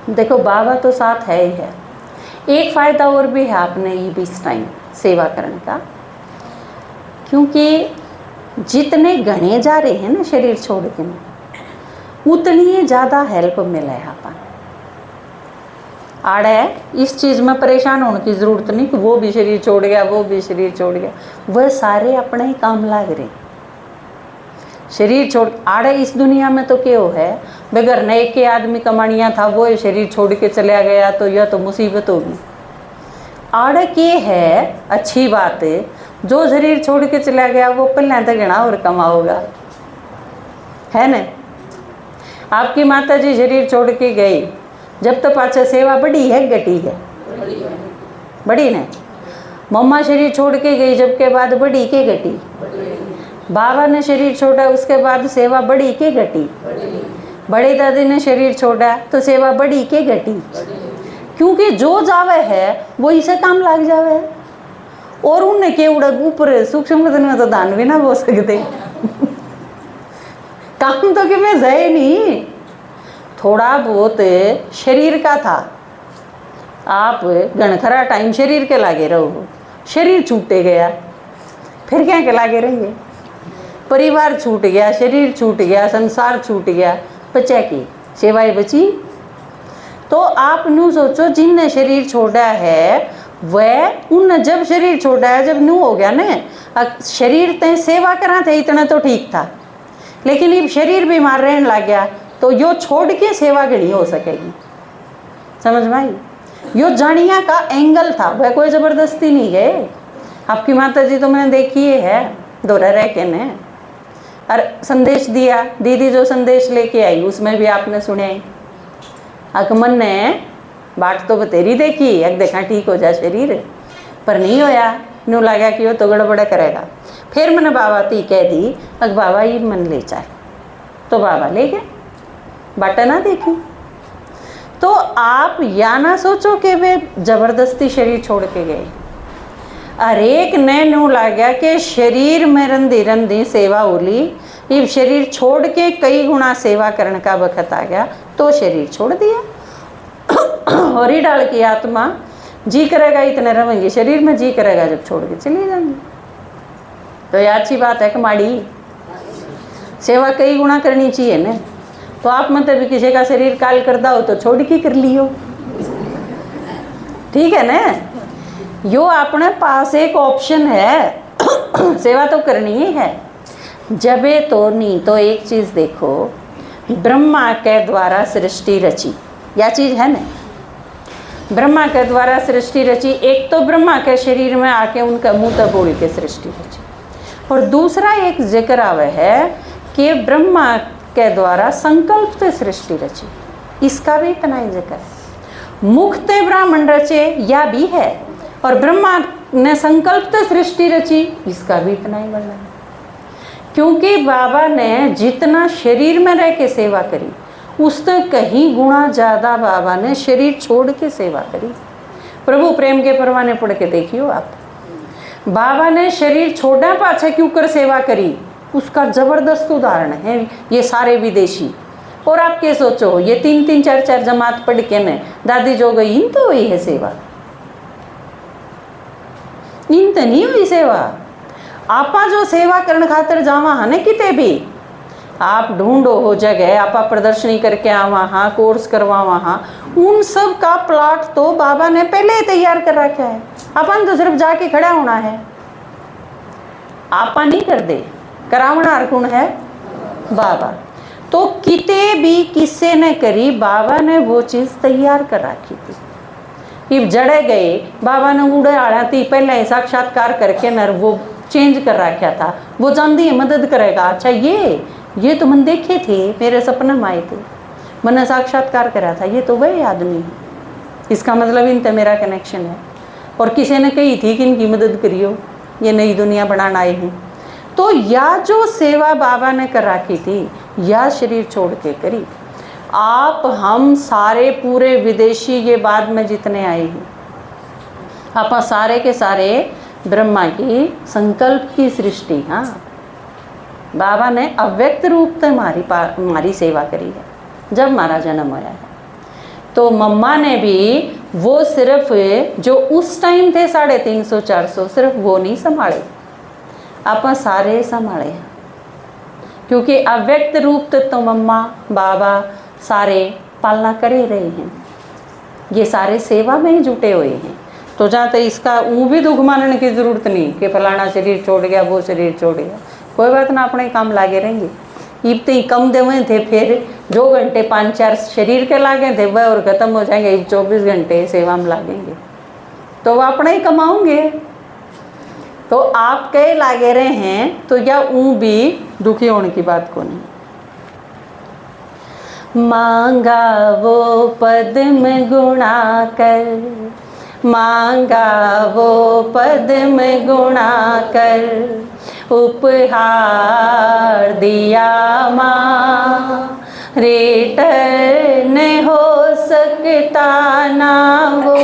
देखो बाबा तो साथ है ही है। एक फ़ायदा और भी है आपने ये भी इस टाइम सेवा करने का, क्योंकि जितने घने जा रहे हैं ना शरीर छोड़ के ना, उतनी ही ज़्यादा हेल्प मिले है अपन आड़े। इस चीज़ में परेशान होने की ज़रूरत नहीं कि वो भी शरीर छोड़ गया, वो भी शरीर छोड़ गया, वह सारे अपने ही काम लग रहे। शरीर छोड़ आड़े इस दुनिया में तो क्यों है, बगैर नए के आदमी कमानिया था, वो शरीर छोड़ के चला गया तो यह तो मुसीबत होगी। आड़े के है अच्छी बात है, जो शरीर छोड़ के चला गया वो पहले तक गणा और कमाओगा, है न। आपकी माता जी शरीर छोड़ के गई, जब तो पाछा सेवा बड़ी है घटी है, बड़ी ने। मम्मा शरीर छोड़ के गई जब के बाद बड़ी के घटी। बाबा ने शरीर छोड़ा उसके बाद सेवा बड़ी के घटी। बड़ी दादी ने शरीर छोड़ा तो सेवा बड़ी के घटी, क्योंकि जो जावे है वो इसे काम लग जावे है। और उन्हें के उड़ा ऊपर सूक्ष्म वतन में तो दान भी ना हो सकते काम तो कि मैं जाए नहीं, थोड़ा बहुत शरीर का था। आप घनखरा टाइम शरीर के लागे रहो, शरीर छूटे गया फिर क्या के लागे रहेंगे। परिवार छूट गया, शरीर छूट गया, संसार छूट गया, बचा की सेवाएं बची। तो आप नू सोचो जिनने शरीर छोड़ा है वह उन जब शरीर छोड़ा है, जब नू हो गया ना शरीर ते सेवा करा थे इतना तो ठीक था, लेकिन अब शरीर बीमार रहने लग गया तो यो छोड़ के सेवा घड़ी हो सकेगी। समझ में आई? यो जानिया का एंगल था, वह कोई ज़बरदस्ती नहीं है। आपकी माता जी तो मैंने देखी है दोहरा रह के ने और संदेश दिया, दीदी जो संदेश लेके आई उसमें भी आपने सुने। अकमन ने बात तो बतेरी देखी, अग देखा ठीक हो जा शरीर, पर नहीं होया, नू लगा कि वो तो गड़बड़ करेगा। फिर मैंने बाबा ती कह दी अग बाबा ये मन ले जाए, तो बाबा ले गए, बाटा ना देखी। तो आप या ना सोचो कि वे जबरदस्ती शरीर छोड़ के गए। अरेक ने नू लग गया कि शरीर में रंधी रंधी सेवा होली, ये शरीर छोड़ के कई गुना सेवा करने का वक्त आ गया तो शरीर छोड़ दिया। और ही डाल की आत्मा जी करेगा इतने रहेंगे शरीर में, जी करेगा जब छोड़ के चली जाएंगे। तो ये अच्छी बात है कमाड़ी, सेवा कई गुना करनी चाहिए ना। तो आप मतलब किसी का शरीर काल कर दाओ तो छोड़ के कर लियो, ठीक है ना। यो अपने पास एक ऑप्शन है सेवा तो करनी ही है। जबे तो नहीं तो एक चीज़ देखो, ब्रह्मा के द्वारा सृष्टि रची, यह चीज़ है ना। ब्रह्मा के द्वारा सृष्टि रची, एक तो ब्रह्मा के शरीर में आके उनका मुँह तक बोल के सृष्टि रची, और दूसरा एक जिक्र आवे है कि ब्रह्मा के द्वारा संकल्प से सृष्टि रची, इसका भी इतना ही जिक्र है। मुक्ते ब्राह्मण रचे या भी है, और ब्रह्मा ने संकल्प से सृष्टि रची, इसका भी इतना ही वर्णन है। क्योंकि बाबा ने जितना शरीर में रह के सेवा करी उससे कहीं गुना ज़्यादा बाबा ने शरीर छोड़ के सेवा करी। प्रभु प्रेम के परवाने पढ़ के देखियो आप, बाबा ने शरीर छोड़ा पाछे क्यों कर सेवा करी, उसका ज़बरदस्त उदाहरण है ये सारे विदेशी। और आप क्या सोचो, ये 3-3 4-4 जमात पढ़ के ने दादी जो गई इन तो हुई है सेवा, इन तो नहीं हुई सेवा। आपा जो सेवा करने खातर जावा है ना किते भी, आप ढूंढो हो जगह, आपा प्रदर्शनी करके आवा हाँ, कोर्स करवावा हाँ, उन सब का प्लाट तो बाबा ने पहले ही तैयार कर रखा है। अपन तो सिर्फ जाके खड़ा होना है, आपा नहीं कर दे, करावना कौन है? बाबा। तो किते भी किससे ने करी, बाबा ने वो चीज़ तैयार कर रखी थी। ये जड़े गए बाबा ने उड़े आया थी पहले ही साक्षात्कार करके नर वो चेंज कर रखा था, वो जानती है मदद करेगा। अच्छा ये तो मन देखे थे, मेरे सपने में आए थे, मैंने साक्षात्कार करा था, ये तो वही आदमी है, इसका मतलब इनसे मेरा कनेक्शन है। और किसी ने कही थी कि इनकी मदद करियो, ये नई दुनिया बनाना आए हैं। तो या जो सेवा बाबा ने कर रखी थी या शरीर छोड़ के करी। आप हम सारे पूरे विदेशी ये बाद में जितने आए हैं, आप सारे के सारे ब्रह्मा की संकल्प की सृष्टि। हाँ, बाबा ने अव्यक्त रूप से हमारी सेवा करी है जब हमारा जन्म होया है। तो मम्मा ने भी वो सिर्फ जो उस टाइम थे 350-400 सिर्फ वो नहीं संभाले, आप सारे संभाले, क्योंकि अव्यक्त रूप तक तो मम्मा बाबा सारे पालना कर ही रहे हैं, ये सारे सेवा में ही जुटे हुए हैं। तो जहाँ तक इसका भी दुख मानने की ज़रूरत नहीं कि फलाना शरीर छोड़ गया वो शरीर छोड़ गया, कोई बात ना, अपने काम लागे रहेंगे। इतने ही कम देवे थे, फिर 2 घंटे 5-4 शरीर के लागे थे वह और ख़त्म हो जाएंगे, 24 घंटे सेवा में लागेंगे, तो वह अपने ही कमाओगे। तो आप कई लागे रहे हैं तो या भी दुखी होने की बात को नहीं। मांगा वो पद्म गुणा कर, मांगा वो पद्म गुणा कर, उपहार दिया माँ, रिटर्न हो सकता ना वो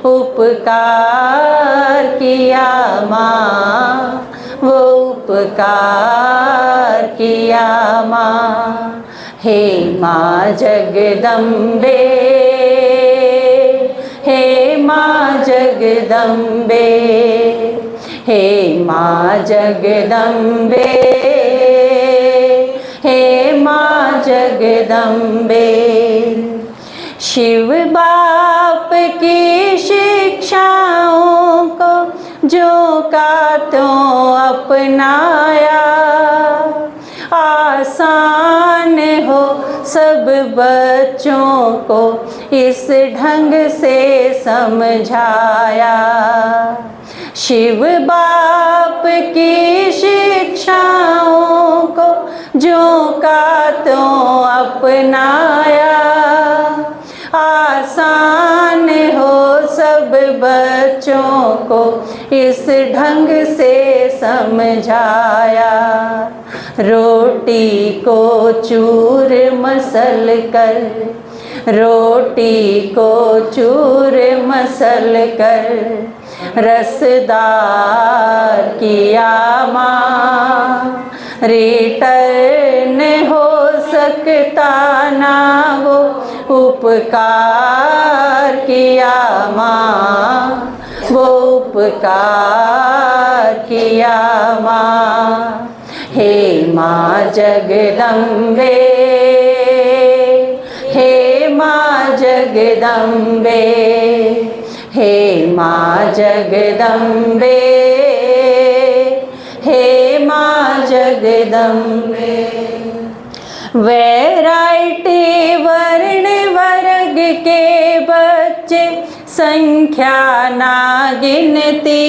उपकार किया माँ, वो उपकार किया माँ। हे माँ जगदम्बे, हे माँ जगदम्बे, हे माँ जगदम्बे, हे माँ जगदम्बे। शिव बाप की शिक्षाओं को जो का त्यों अपनाया, आसान हो सब बच्चों को इस ढंग से समझाया। शिव बाप की शिक्षाओं को जो का त्यों अपनाया, आसान हो सब बच्चों को इस ढंग से समझाया। रोटी को चूर मसल कर, रोटी को चूर मसल कर, रसदार किया माँ, रिटर्न हो सकता ना वो उपकार किया माँ, वो उपकार किया माँ। हे माँ जगदम्बे, हे माँ जगदम्बे, हे माँ जगदम्बे, हे माँ जगदम्बे। वैरायटी वर्ण वर्ग के बच्चे संख्या ना गिनती,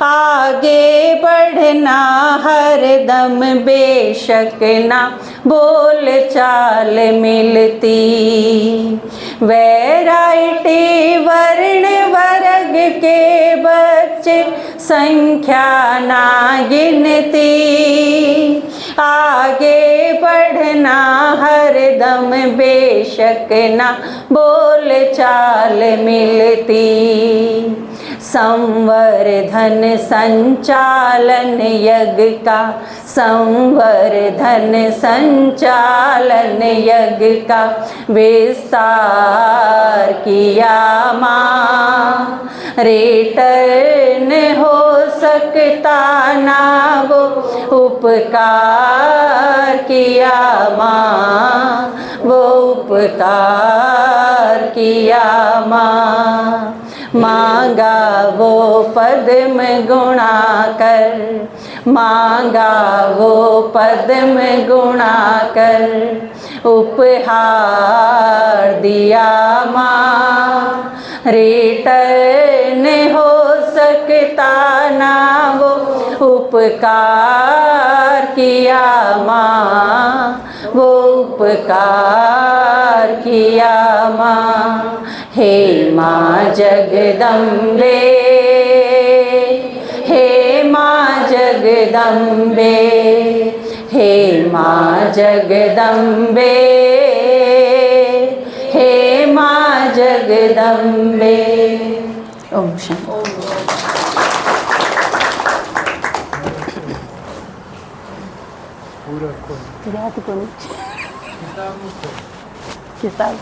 आगे बढ़ना हर दम बेशक ना बोल चाल मिलती। वैरायटी वर्ण वर्ग के बच्चे संख्या ना गिनती, आगे बढ़ना हर दम बेशक ना बोल चाल मिलती। संवर्धन संचालन यज्ञ का, संवर्धन संचालन यज्ञ का विस्तार किया माँ, रिटर्न हो सकता ना वो उपकार किया माँ, वो उपकार किया माँ। मांगा वो पद्म गुणा कर, मांगा वो पद्म गुणा कर, उपहार दिया माँ, रिटर्न हो सकता ना वो उपकार किया माँ, वो उपकार किया माँ। हे माँ जगदम्बे, हे माँ जगदम्बे, हे माँ जगदम्बे, हे माँ जगदम्बे। ओम शांति। याद को नहीं किताब